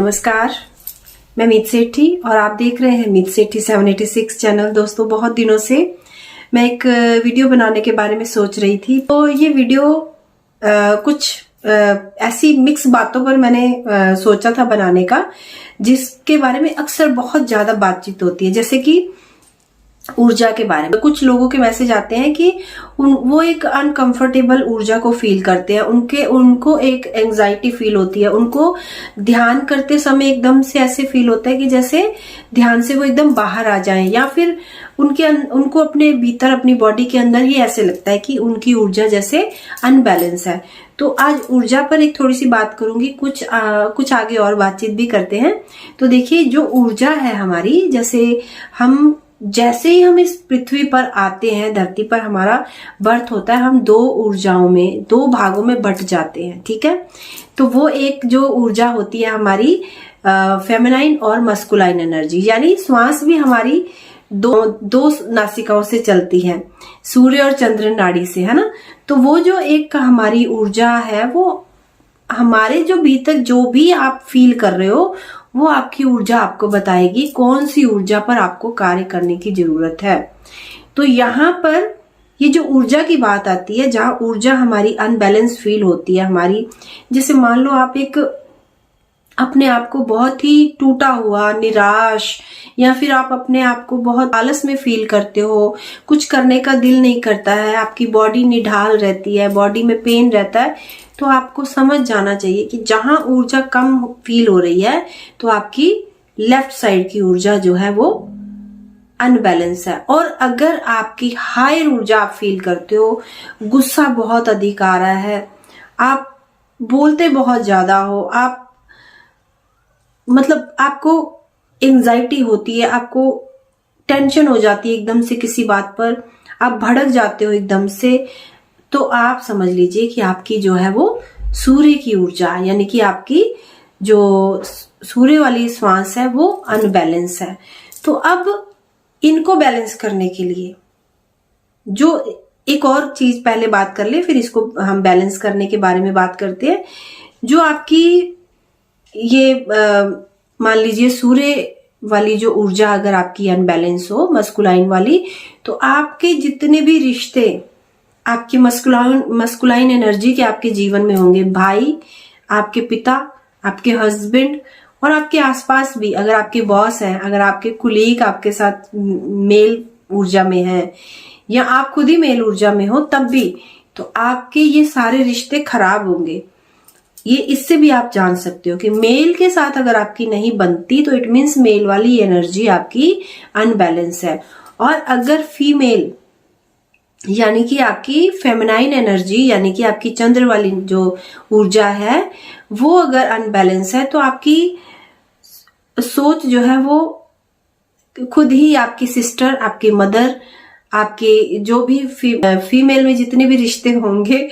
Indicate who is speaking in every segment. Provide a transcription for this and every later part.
Speaker 1: नमस्कार, मैं मीत सेठी और आप देख रहे हैं मीत सेठी 786 चैनल। दोस्तों, बहुत दिनों से मैं एक वीडियो बनाने के बारे में सोच रही थी। तो ये वीडियो कुछ ऐसी मिक्स बातों पर मैंने सोचा था बनाने का, जिसके बारे में अक्सर बहुत ज्यादा बातचीत होती है। जैसे कि ऊर्जा के बारे में कुछ लोगों के मैसेज आते हैं कि वो एक अनकंफर्टेबल ऊर्जा को फील करते हैं, उनको एक एंजाइटी फील होती है, उनको ध्यान करते समय एकदम से ऐसे फील होता है कि जैसे ध्यान से वो एकदम बाहर आ जाएं, या फिर उनको अपने भीतर अपनी बॉडी के अंदर ही ऐसे लगता है कि उनकी ऊर्जा जैसे अनबैलेंस है। तो आज ऊर्जा पर एक थोड़ी सी बात करूंगी, कुछ आगे और बातचीत भी करते हैं। तो देखिए, जो ऊर्जा है हमारी, जैसे ही हम इस पृथ्वी पर आते हैं, धरती पर हमारा बर्थ होता है, हम दो भागों में बट जाते हैं। ठीक है, तो वो एक जो ऊर्जा होती है हमारी फेमिनाइन और मस्कुलाइन एनर्जी, यानी श्वास भी हमारी दो नासिकाओं से चलती है, सूर्य और चंद्र नाड़ी से, है ना। तो वो जो एक हमारी ऊर्जा है, वो हमारे जो भीतर जो भी आप फील कर रहे हो, वो आपकी ऊर्जा आपको बताएगी कौन सी ऊर्जा पर आपको कार्य करने की जरूरत है। तो यहाँ पर ये जो ऊर्जा की बात आती है, जहां ऊर्जा हमारी अनबैलेंस फील होती है हमारी, जैसे मान लो आप एक अपने आप को बहुत ही टूटा हुआ, निराश, या फिर आप अपने आप को बहुत आलस में फील करते हो, कुछ करने का दिल नहीं करता है, आपकी बॉडी निढाल रहती है, बॉडी में पेन रहता है, तो आपको समझ जाना चाहिए कि जहां ऊर्जा कम फील हो रही है, तो आपकी लेफ्ट साइड की ऊर्जा जो है वो अनबैलेंस है। और अगर आपकी हायर ऊर्जा आप फील करते हो, गुस्सा बहुत अधिक आ रहा है, आप बोलते बहुत ज्यादा हो, आपको एंजाइटी होती है, आपको टेंशन हो जाती है एकदम से किसी बात पर, आप भड़क जाते हो एकदम से, तो आप समझ लीजिए कि आपकी जो है वो सूर्य की ऊर्जा, यानी कि आपकी जो सूर्य वाली श्वास है वो अनबैलेंस है। तो अब इनको बैलेंस करने के लिए जो एक और चीज पहले बात कर ले, फिर इसको हम बैलेंस करने के बारे में बात करते हैं। जो आपकी ये मान लीजिए सूर्य वाली जो ऊर्जा अगर आपकी अनबैलेंस हो, मस्कुलाइन वाली, तो आपके जितने भी रिश्ते आपकी मस्कुलाइन एनर्जी के आपके जीवन में होंगे, भाई, आपके पिता, आपके हस्बैंड, और आपके आसपास भी अगर आपके बॉस हैं, अगर आपके कुलीग आपके साथ मेल ऊर्जा में हैं, या आप खुद ही मेल ऊर्जा में हो, तब भी तो आपके ये सारे रिश्ते खराब होंगे। ये इससे भी आप जान सकते हो कि मेल के साथ अगर आपकी नहीं बनती, तो इट मीन्स मेल वाली एनर्जी आपकी अनबैलेंस है। और अगर फीमेल, यानी कि आपकी फेमिनाइन एनर्जी, यानी कि आपकी चंद्र वाली जो ऊर्जा है, वो अगर अनबैलेंस है, तो आपकी सोच जो है वो खुद ही आपकी सिस्टर, आपकी मदर, आपके जो भी फीमेल में जितने भी रिश्ते होंगे,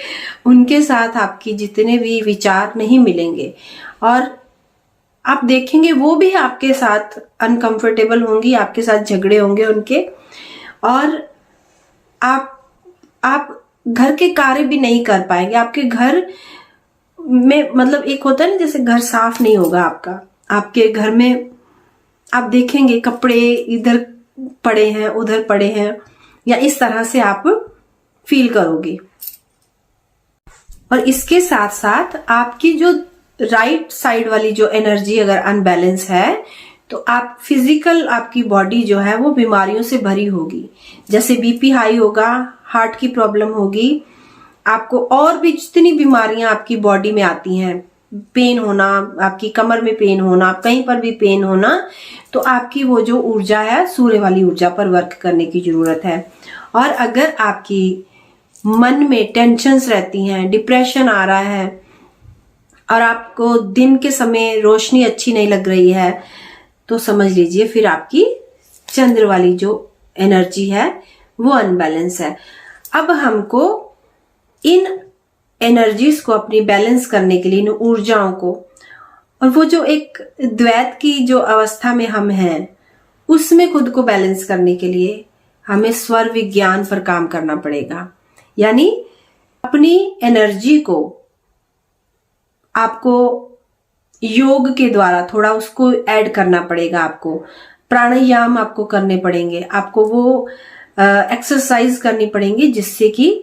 Speaker 1: उनके साथ आपकी जितने भी विचार नहीं मिलेंगे, और आप देखेंगे वो भी आपके साथ अनकंफर्टेबल होंगी, आपके साथ झगड़े होंगे उनके, और आप घर के कार्य भी नहीं कर पाएंगे। आपके घर में एक होता है ना, जैसे घर साफ नहीं होगा आपका, आपके घर में आप देखेंगे कपड़े इधर पड़े हैं, उधर पड़े हैं, या इस तरह से आप फील करोगे। और इसके साथ साथ आपकी जो राइट साइड वाली जो एनर्जी अगर अनबैलेंस है, तो आप फिजिकल, आपकी बॉडी जो है वो बीमारियों से भरी होगी। जैसे बीपी हाई होगा, हार्ट की प्रॉब्लम होगी, आपको और भी जितनी बीमारियां आपकी बॉडी में आती हैं, पेन होना, आपकी कमर में पेन होना, कहीं पर भी पेन होना, तो आपकी वो जो ऊर्जा है, सूर्य वाली ऊर्जा पर वर्क करने की जरूरत है। और अगर आपकी मन में टेंशन्स रहती हैं, डिप्रेशन आ रहा है, और आपको दिन के समय रोशनी अच्छी नहीं लग रही है, तो समझ लीजिए फिर आपकी चंद्र वाली जो एनर्जी है वो अनबैलेंस है। अब हमको इन एनर्जीज को अपनी बैलेंस करने के लिए, इन ऊर्जाओं को, और वो जो एक द्वैत की जो अवस्था में हम हैं, उसमें खुद को बैलेंस करने के लिए हमें स्वर विज्ञान पर काम करना पड़ेगा। यानी अपनी एनर्जी को आपको योग के द्वारा थोड़ा उसको ऐड करना पड़ेगा आपको। प्राणायाम आपको करने पड़ेंगे, आपको वो एक्सरसाइज करनी पड़ेंगी जिससे कि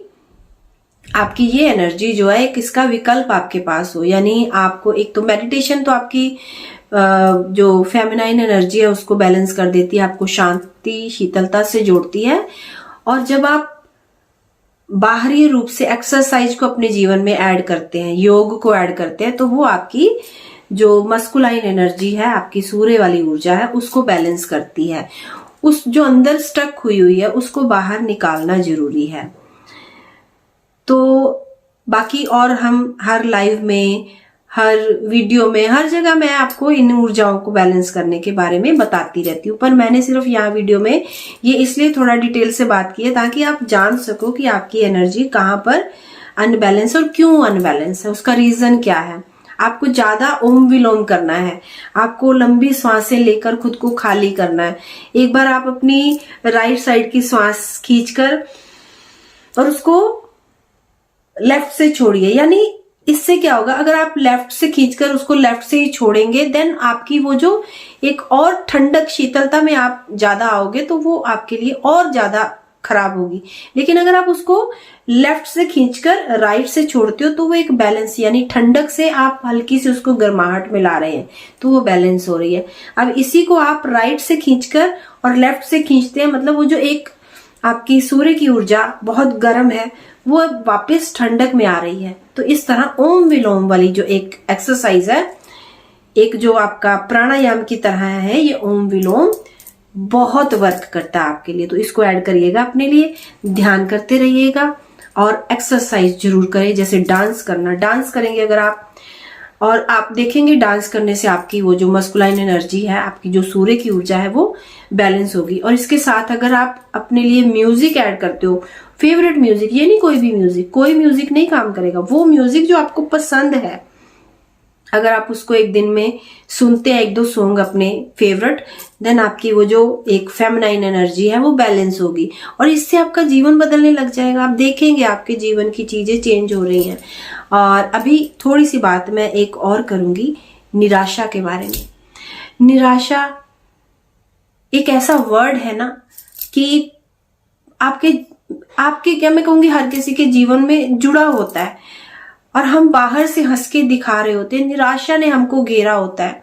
Speaker 1: आपकी ये एनर्जी जो है एक इसका विकल्प आपके पास हो। यानी आपको एक तो मेडिटेशन तो आपकी जो फेमिनाइन एनर्जी है उसको बैलेंस कर देती है, आपको शांति शीतलता से जोड़ती है। और जब आप बाहरी रूप से एक्सरसाइज को अपने जीवन में ऐड करते हैं, योग को ऐड करते हैं, तो वो आपकी जो मस्कुलाइन एनर्जी है, आपकी सूर्य वाली ऊर्जा है, उसको बैलेंस करती है। उस जो अंदर स्टक हुई है उसको बाहर निकालना जरूरी है। तो बाकी और हम हर लाइव में, हर वीडियो में, हर जगह मैं आपको इन ऊर्जाओं को बैलेंस करने के बारे में बताती रहती हूँ, पर मैंने सिर्फ यहाँ वीडियो में ये इसलिए थोड़ा डिटेल से बात की है ताकि आप जान सको कि आपकी एनर्जी कहाँ पर अनबैलेंस और क्यों अनबैलेंस है, उसका रीजन क्या है। आपको ज्यादा ओम विलोम करना है, आपको लंबी सांसें लेकर खुद को खाली करना है। एक बार आप अपनी राइट साइड की सांस खींचकर और उसको लेफ्ट से छोड़िए। यानी इससे क्या होगा, अगर आप लेफ्ट से खींचकर उसको लेफ्ट से ही छोड़ेंगे देन आपकी वो जो एक और ठंडक शीतलता में आप ज्यादा आओगे तो वो आपके लिए और ज्यादा खराब होगी। लेकिन अगर आप उसको लेफ्ट से खींचकर राइट से छोड़ते हो तो वो एक बैलेंस, यानी ठंडक से आप हल्की से उसको गर्माहट में ला रहे हैं तो वो बैलेंस हो रही है। अब इसी को आप राइट से खींचकर और लेफ्ट से खींचते हैं, मतलब वो जो एक आपकी सूर्य की ऊर्जा बहुत गर्म है वो अब वापस ठंडक में आ रही है। तो इस तरह ओम विलोम वाली जो एक एक्सरसाइज है, एक जो आपका प्राणायाम की तरह है, ये ओम विलोम बहुत वर्क करता है आपके लिए। तो इसको ऐड करिएगा अपने लिए, ध्यान करते रहिएगा और एक्सरसाइज जरूर करें। जैसे डांस करना, डांस करेंगे अगर आप, और आप देखेंगे डांस करने से आपकी वो जो मस्कुलाइन एनर्जी है, आपकी जो सूर्य की ऊर्जा है वो बैलेंस होगी। और इसके साथ अगर आप अपने लिए म्यूजिक ऐड करते हो, फेवरेट म्यूजिक, ये नहीं कोई भी म्यूजिक, कोई म्यूजिक नहीं काम करेगा, वो म्यूजिक जो आपको पसंद है, अगर आप उसको एक दिन में सुनते हैं एक दो सॉन्ग अपने फेवरेट, देन आपकी वो जो एक फेमिनाइन एनर्जी है वो बैलेंस होगी और इससे आपका जीवन बदलने लग जाएगा। आप देखेंगे आपके जीवन की चीजें चेंज हो रही हैं। और अभी थोड़ी सी बात मैं एक और करूंगी निराशा के बारे में। निराशा एक ऐसा वर्ड है ना कि आपके क्या मैं कहूंगी हर किसी के जीवन में जुड़ा होता है और हम बाहर से हंस के दिखा रहे होते हैं, निराशा ने हमको घेरा होता है।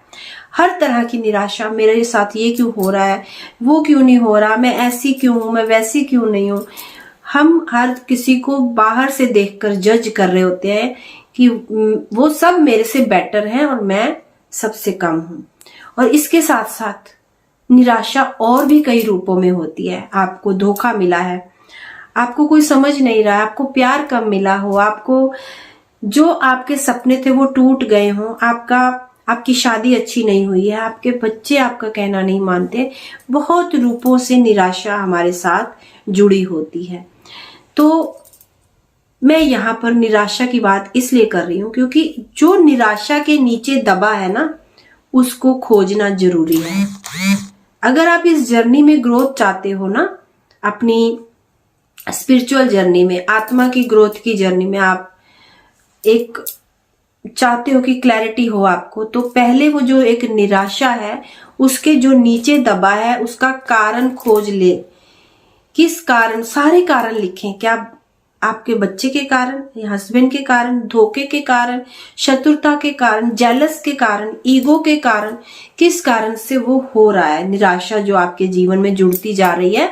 Speaker 1: हर तरह की निराशा, मेरे साथ ये क्यों हो रहा है, वो क्यों नहीं हो रहा, मैं ऐसी क्यों हूं, मैं वैसी क्यों नहीं हूं। हम हर किसी को बाहर से देखकर जज कर रहे होते हैं कि वो सब मेरे से बेटर हैं और मैं सबसे कम हूं। और इसके साथ साथ निराशा और भी कई रूपों में होती है। आपको धोखा मिला है, आपको कोई समझ नहीं रहा है, आपको प्यार कम मिला हो, आपको जो आपके सपने थे वो टूट गए हों, आपकी शादी अच्छी नहीं हुई है, आपके बच्चे आपका कहना नहीं मानते। बहुत रूपों से निराशा हमारे साथ जुड़ी होती है। तो मैं यहाँ पर निराशा की बात इसलिए कर रही हूं क्योंकि जो निराशा के नीचे दबा है ना, उसको खोजना जरूरी है। अगर आप इस जर्नी में ग्रोथ चाहते हो ना, अपनी स्पिरिचुअल जर्नी में, आत्मा की ग्रोथ की जर्नी में आप एक चाहते हो कि क्लैरिटी हो आपको, तो पहले वो जो एक निराशा है उसके जो नीचे दबा है उसका कारण खोज ले। किस कारण, सारे कारण लिखें। क्या आपके बच्चे के कारण, या हस्बैंड के कारण, धोखे के कारण, शत्रुता के कारण, जेलस के कारण, ईगो के कारण, किस कारण से वो हो रहा है निराशा जो आपके जीवन में जुड़ती जा रही है।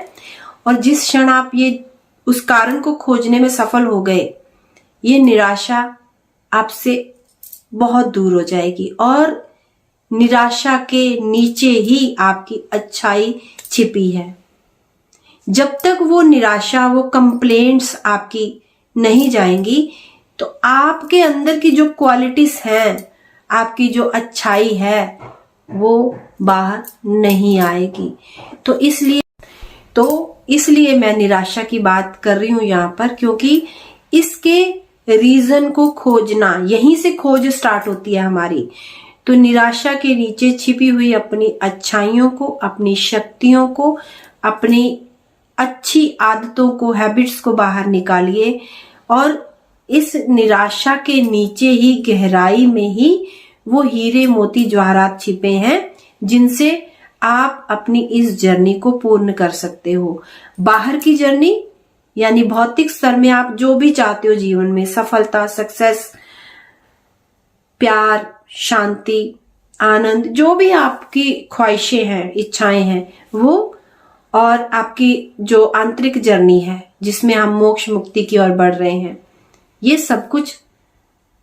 Speaker 1: और जिस क्षण आप ये उस कारण को खोजने में सफल हो गए, ये निराशा आपसे बहुत दूर हो जाएगी और निराशा के नीचे ही आपकी अच्छाई छिपी है। जब तक वो निराशा, वो कंप्लेंट्स आपकी नहीं जाएंगी तो आपके अंदर की जो क्वालिटीज हैं, आपकी जो अच्छाई है वो बाहर नहीं आएगी। तो इसलिए मैं निराशा की बात कर रही हूं यहाँ पर, क्योंकि इसके रीजन को खोजना, यहीं से खोज स्टार्ट होती है हमारी। तो निराशा के नीचे छिपी हुई अपनी अच्छाइयों को, अपनी शक्तियों को, अपनी अच्छी आदतों को, हैबिट्स को बाहर निकालिए और इस निराशा के नीचे ही, गहराई में ही वो हीरे मोती जवाहरात छिपे हैं जिनसे आप अपनी इस जर्नी को पूर्ण कर सकते हो। बाहर की जर्नी यानी भौतिक स्तर में आप जो भी चाहते हो जीवन में, सफलता, सक्सेस, प्यार, शांति, आनंद, जो भी आपकी ख्वाहिशें हैं, इच्छाएं हैं वो, और आपकी जो आंतरिक जर्नी है जिसमें हम मोक्ष मुक्ति की ओर बढ़ रहे हैं, ये सब कुछ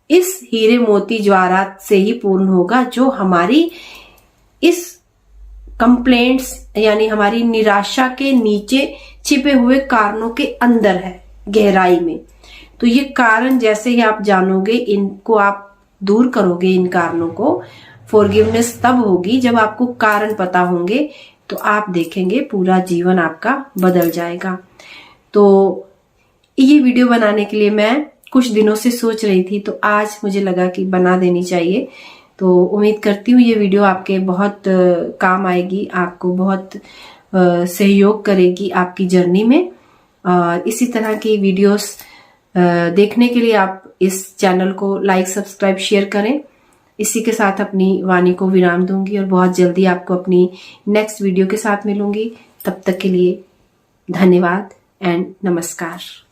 Speaker 1: इस हीरे मोती जवाहरात से ही पूर्ण होगा, जो हमारी इस कंप्लेंट्स यानी हमारी निराशा के नीचे छिपे हुए कारणों के अंदर है, गहराई में। तो ये कारण जैसे ही आप जानोगे, इनको आप दूर करोगे, इन कारणों को, फॉरगिवनेस तब होगी जब आपको कारण पता होंगे, तो आप देखेंगे पूरा जीवन आपका बदल जाएगा। तो ये वीडियो बनाने के लिए मैं कुछ दिनों से सोच रही थी, तो आज मुझे लगा कि बना देनी चाहिए। तो उम्मीद करती हूँ ये वीडियो आपके बहुत काम आएगी, आपको बहुत सहयोग करेगी आपकी जर्नी में। और इसी तरह की वीडियोस देखने के लिए आप इस चैनल को लाइक, सब्सक्राइब, शेयर करें। इसी के साथ अपनी वाणी को विराम दूंगी और बहुत जल्दी आपको अपनी नेक्स्ट वीडियो के साथ मिलूंगी। तब तक के लिए धन्यवाद एंड नमस्कार।